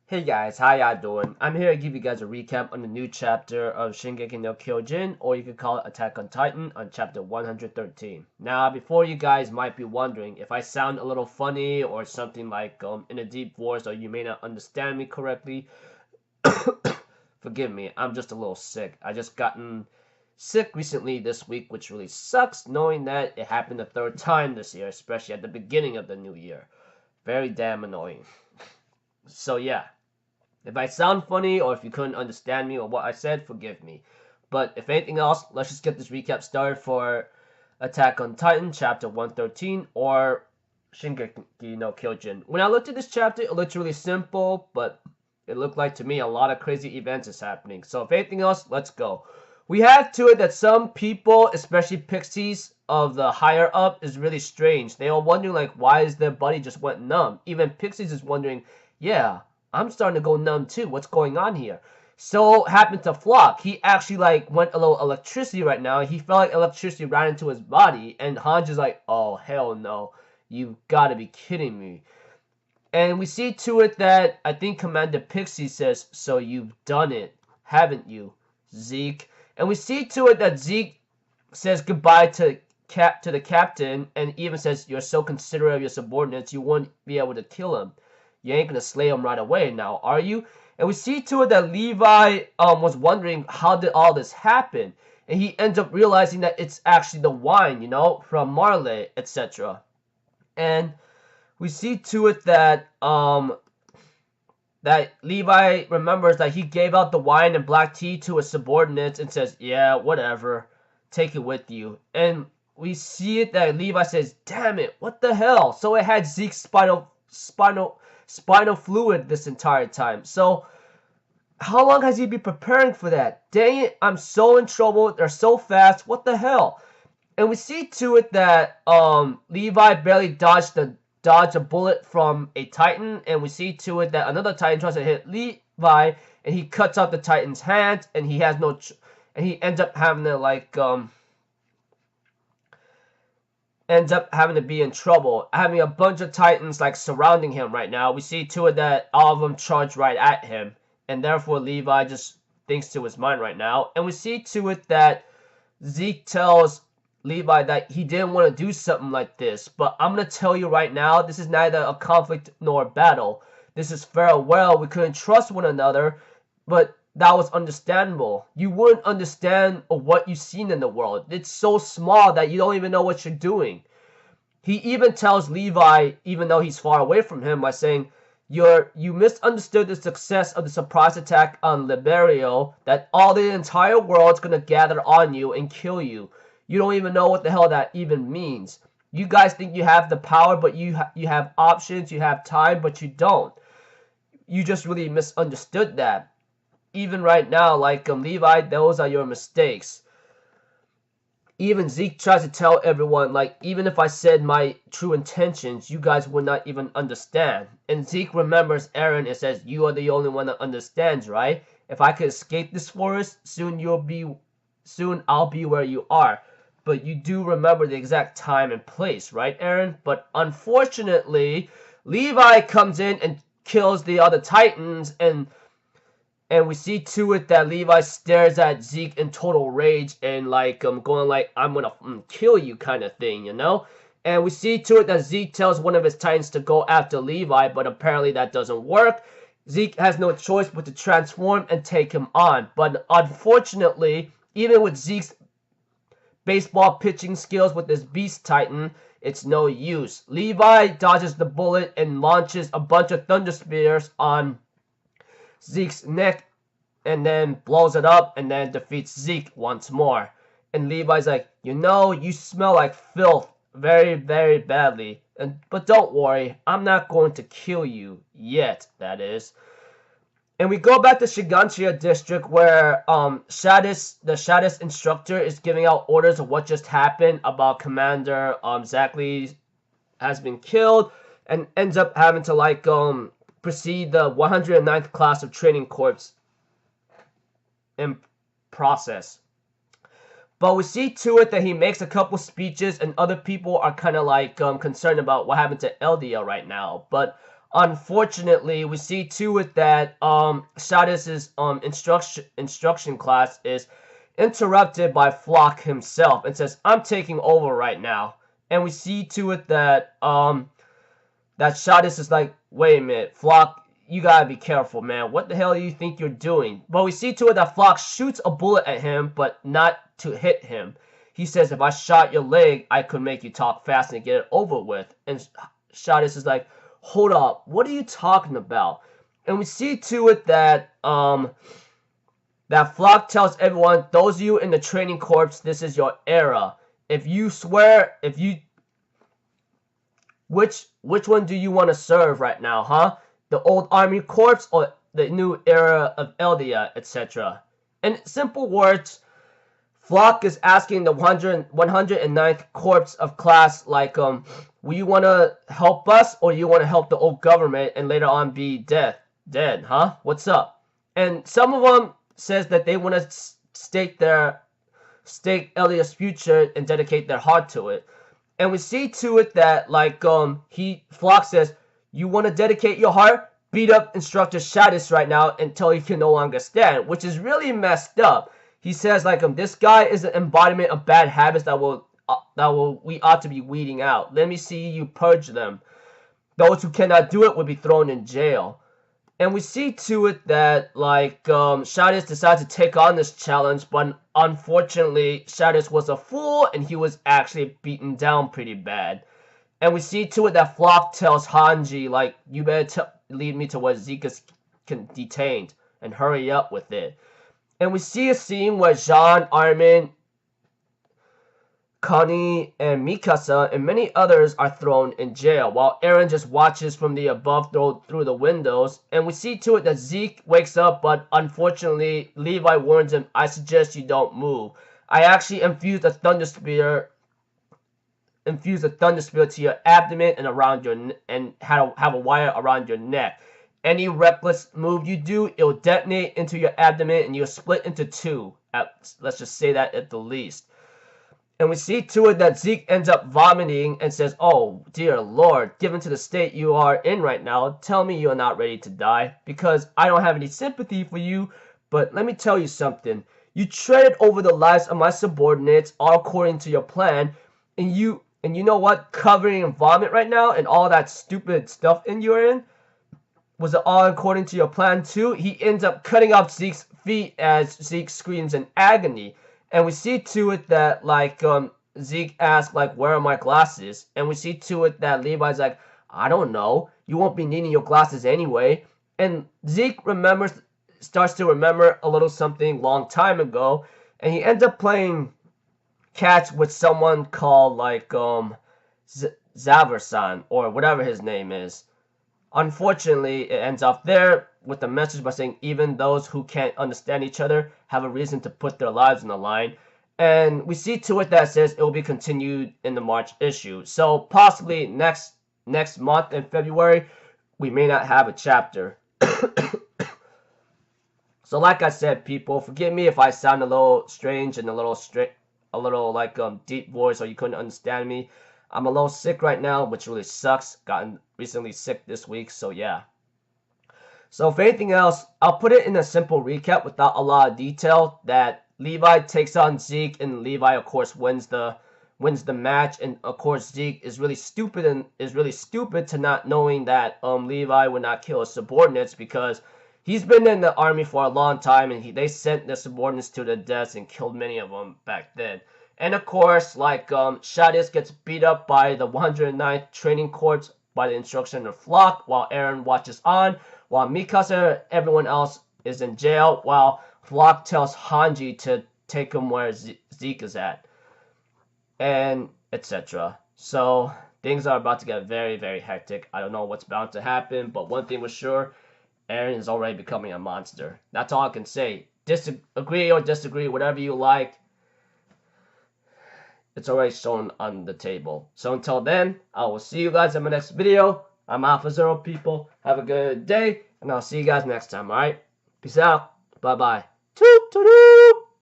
Hey guys, how y'all doing? I'm here to give you guys a recap on the new chapter of Shingeki no Kyojin, or you could call it Attack on Titan, on chapter 113. Now, before you guys might be wondering if I sound a little funny or something like in a deep voice, or you may not understand me correctly, forgive me, I'm just a little sick. I just gotten sick recently this week, which really sucks knowing that it happened the third time this year, especially at the beginning of the new year. Very damn annoying. So yeah, if I sound funny or if you couldn't understand me or what I said, forgive me. But if anything else, let's just get this recap started for Attack on Titan, chapter 113, or Shingeki no Kyojin. When I looked at this chapter, it looked really simple, but it looked like to me a lot of crazy events is happening. So if anything else, let's go. We have to it that some people, especially pixies of the higher up, is really strange. They are wondering like why is their body just went numb. Even pixies is wondering, yeah, I'm starting to go numb too. What's going on here? So happened to Flock. He actually like went a little electricity right now. He felt like electricity ran into his body, and Hanj is like, oh hell no, you gotta be kidding me. And we see to it that I think Commander Pixie says, so you've done it, haven't you, Zeke? And we see to it that Zeke says goodbye to the captain, and even says, you're so considerate of your subordinates, you won't be able to kill him. You ain't gonna slay him right away now, are you? And we see to it that Levi was wondering how did all this happen, and he ends up realizing that it's actually the wine, you know, from Marley, etc. And we see to it that that Levi remembers that he gave out the wine and black tea to his subordinates and says, yeah, whatever, take it with you. And we see it that Levi says, damn it, what the hell? So it had Zeke's spinal fluid this entire time. So how long has he been preparing for that? Dang it, I'm so in trouble. They're so fast. What the hell? And we see to it that Levi barely dodged a bullet from a Titan, and we see to it that another Titan tries to hit Levi, and he cuts off the Titan's hand, and he has no, and he ends up having to be in trouble, having a bunch of Titans like surrounding him right now. We see to it that all of them charge right at him, and therefore Levi just thinks to his mind right now. And we see to it that Zeke tells Levi that he didn't want to do something like this, but I'm going to tell you right now, this is neither a conflict nor a battle. This is farewell. We couldn't trust one another, but that was understandable. You wouldn't understand what you've seen in the world. It's so small that you don't even know what you're doing. He even tells Levi, even though he's far away from him, by saying, you misunderstood the success of the surprise attack on Liberio, that all the entire world's gonna gather on you and kill you. You don't even know what the hell that even means. You guys think you have the power, but you have options, you have time, but you don't. You just really misunderstood that. Even right now, like Levi, those are your mistakes. Even Zeke tries to tell everyone, like, even if I said my true intentions, you guys would not even understand. And Zeke remembers Eren and says, you are the only one that understands, right? If I could escape this forest, soon I'll be where you are. But you do remember the exact time and place, right, Eren? But unfortunately, Levi comes in and kills the other Titans, and we see to it that Levi stares at Zeke in total rage and like going like, I'm gonna kill you kind of thing, you know? And we see to it that Zeke tells one of his Titans to go after Levi, but apparently that doesn't work. Zeke has no choice but to transform and take him on. But unfortunately, even with Zeke's baseball pitching skills with this Beast Titan, it's no use. Levi dodges the bullet and launches a bunch of Thunder Spears on Zeke's neck and then blows it up and then defeats Zeke once more. And Levi's like, you know, you smell like filth very, very badly. But don't worry, I'm not going to kill you yet, that is. And we go back to Shiganshia district where the Shadis instructor is giving out orders of what just happened about Commander Zackley has been killed and ends up having to like precede the 109th class of training corps in process. But we see to it that he makes a couple speeches and other people are kind of like concerned about what happened to LDL right now. But unfortunately, we see to it that Shadis' instruction class is interrupted by Flock himself and says, "I'm taking over right now." And we see to it that that Shadis is like, "Wait a minute, Flock, you gotta be careful, man. What the hell do you think you're doing?" But we see to it that Flock shoots a bullet at him, but not to hit him. He says, "If I shot your leg, I could make you talk fast and get it over with." And Shadis is like, "Hold up, what are you talking about?" And we see to it that that Flock tells everyone, "Those of you in the training corps, this is your era. If you swear, which one do you want to serve right now, huh? The old army corps or the new era of Eldia, etc." In simple words, Flock is asking the 109th Corps of class, like, will you want to help us, or you want to help the old government and later on be dead, huh? What's up? And some of them says that they want to stake Elliot's future and dedicate their heart to it. And we see to it that, like, Flock says, "You want to dedicate your heart? Beat up Instructor Shadis right now until he can no longer stand," which is really messed up. He says, like, "This guy is an embodiment of bad habits that we ought to be weeding out. Let me see you purge them. Those who cannot do it will be thrown in jail." And we see to it that, like, Shadis decides to take on this challenge, but unfortunately, Shadis was a fool and he was actually beaten down pretty bad. And we see to it that Flock tells Hanji, like, "You better lead me to where Zeke is detained and hurry up with it." And we see a scene where Jean, Armin, Connie, and Mikasa, and many others are thrown in jail, while Eren just watches from the above through the windows. And we see to it that Zeke wakes up, but unfortunately, Levi warns him, "I suggest you don't move. I actually infused a thunder spear to your abdomen and around your and have a wire around your neck. Any reckless move you do, it'll detonate into your abdomen and you'll split into two. Let's just say that at the least." And we see to it that Zeke ends up vomiting and says, "Oh, dear Lord, given to the state you are in right now, tell me you're not ready to die, because I don't have any sympathy for you, but let me tell you something. You treaded over the lives of my subordinates, all according to your plan, and you know what? Covering in vomit right now and all that stupid stuff you're in, was it all according to your plan too?" He ends up cutting off Zeke's feet as Zeke screams in agony. And we see to it that, like, Zeke asks, like, "Where are my glasses?" And we see to it that Levi's like, "I don't know. You won't be needing your glasses anyway." And Zeke starts to remember a little something long time ago. And he ends up playing catch with someone called, like, Zaversan, or whatever his name is. Unfortunately, it ends off there with the message by saying even those who can't understand each other have a reason to put their lives on the line. And we see to it that says it will be continued in the March issue. So possibly next month in February, we may not have a chapter. So like I said, people, forgive me if I sound a little strange and a little like deep voice, or you couldn't understand me. I'm a little sick right now, which really sucks. Gotten recently sick this week, so yeah. So if anything else, I'll put it in a simple recap without a lot of detail, that Levi takes on Zeke, and Levi, of course, wins the match. And of course, Zeke is really stupid to not knowing that Levi would not kill his subordinates, because he's been in the army for a long time, and they sent the subordinates to their deaths and killed many of them back then. And of course, like, Shadis gets beat up by the 109th Training Corps by the instruction of Flock, while Eren watches on, while Mikasa, everyone else is in jail, while Flock tells Hanji to take him where Zeke is at, and etc. So things are about to get very, very hectic. I don't know what's bound to happen, but one thing was sure, Eren is already becoming a monster. That's all I can say. Agree or disagree, whatever you like. It's already shown on the table. So until then, I will see you guys in my next video. I'm Alpha Zero, people. Have a good day, and I'll see you guys next time, alright? Peace out. Bye-bye. Toot-toot-toot.